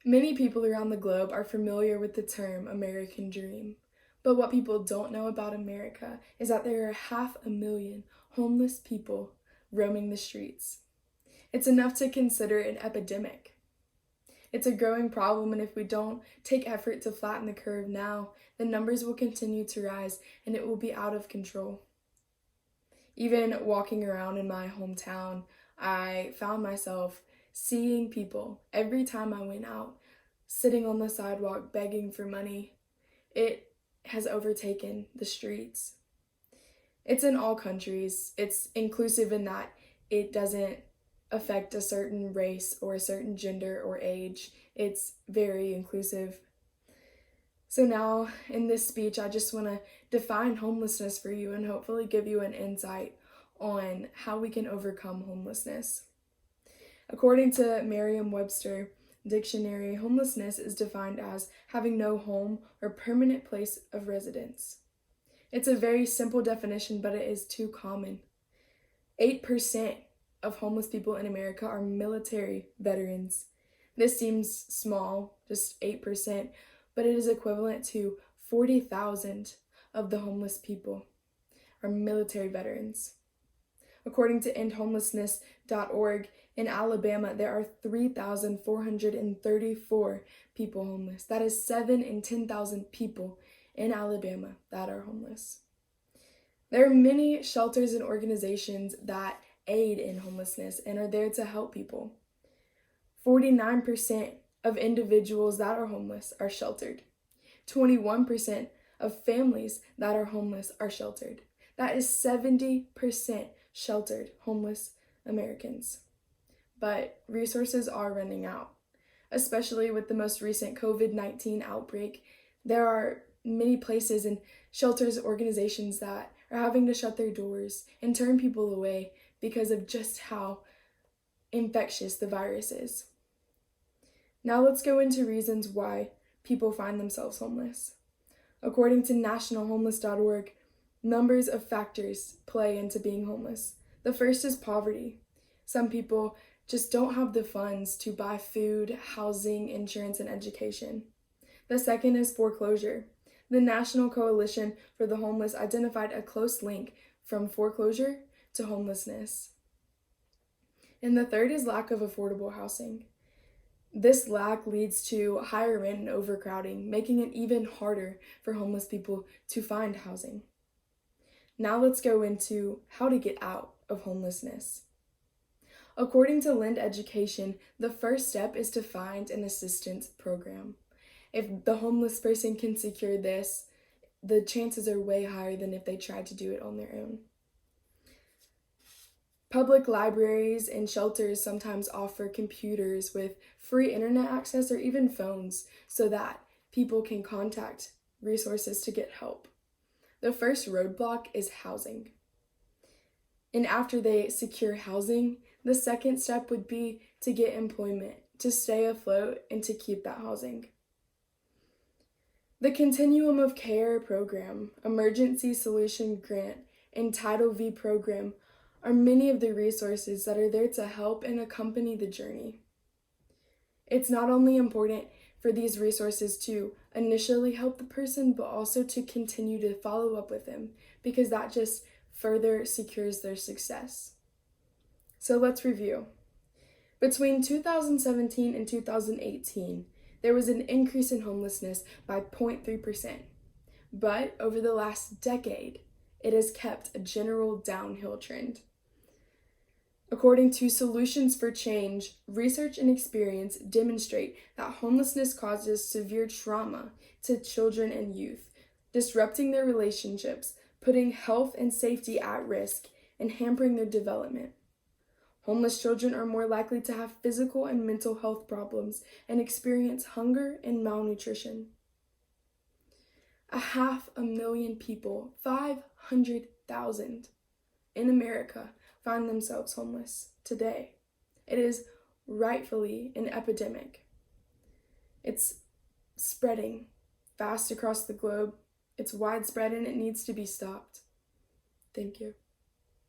Many people around the globe are familiar with the term American Dream. But what people don't know about America is that there are 500,000 homeless people roaming the streets. It's enough to consider an epidemic. It's a growing problem, and if we don't take effort to flatten the curve now, the numbers will continue to rise and it will be out of control. Even walking around in my hometown, I found myself seeing people every time I went out, sitting on the sidewalk begging for money. It has overtaken the streets. It's in all countries. It's inclusive in that it doesn't affect a certain race or a certain gender or age. It's very inclusive. So now, in this speech, I just want to define homelessness for you and hopefully give you an insight on how we can overcome homelessness. According to Merriam-Webster Dictionary, homelessness is defined as having no home or permanent place of residence. It's a very simple definition, but it is too common. 8% of homeless people in America are military veterans. This seems small, just 8%, but it is equivalent to 40,000 of the homeless people are military veterans. According to endhomelessness.org, in Alabama, there are 3,434 people homeless. That is 7 in 10,000 people in Alabama that are homeless. There are many shelters and organizations that aid in homelessness and are there to help people. 49% of individuals that are homeless are sheltered. 21% of families that are homeless are sheltered. That is 70% sheltered homeless Americans. But resources are running out, especially with the most recent COVID-19 outbreak. There are many places and shelters, organizations that are having to shut their doors and turn people away because of just how infectious the virus is. Now let's go into reasons why people find themselves homeless. According to nationalhomeless.org, numbers of factors play into being homeless. The first is poverty. Some people just don't have the funds to buy food, housing, insurance, and education. The second is foreclosure. The National Coalition for the Homeless identified a close link from foreclosure to homelessness. And the third is lack of affordable housing. This lack leads to higher rent and overcrowding, making it even harder for homeless people to find housing. Now let's go into how to get out of homelessness. According to Lind Education, the first step is to find an assistance program. If the homeless person can secure this, the chances are way higher than if they tried to do it on their own. Public libraries and shelters sometimes offer computers with free internet access or even phones so that people can contact resources to get help. The first roadblock is housing. And after they secure housing, the second step would be to get employment, to stay afloat, and to keep that housing. The Continuum of Care program, Emergency Solution Grant, and Title V program are many of the resources that are there to help and accompany the journey. It's not only important for these resources to initially help the person, but also to continue to follow up with them, because that just further secures their success. So let's review. Between 2017 and 2018, there was an increase in homelessness by 0.3%. But over the last decade, it has kept a general downhill trend. According to Solutions for Change, research and experience demonstrate that homelessness causes severe trauma to children and youth, disrupting their relationships, putting health and safety at risk, and hampering their development. Homeless children are more likely to have physical and mental health problems and experience hunger and malnutrition. 500,000 people, 500,000 in America, find themselves homeless today. It is rightfully an epidemic. It's spreading fast across the globe. It's widespread and it needs to be stopped. Thank you.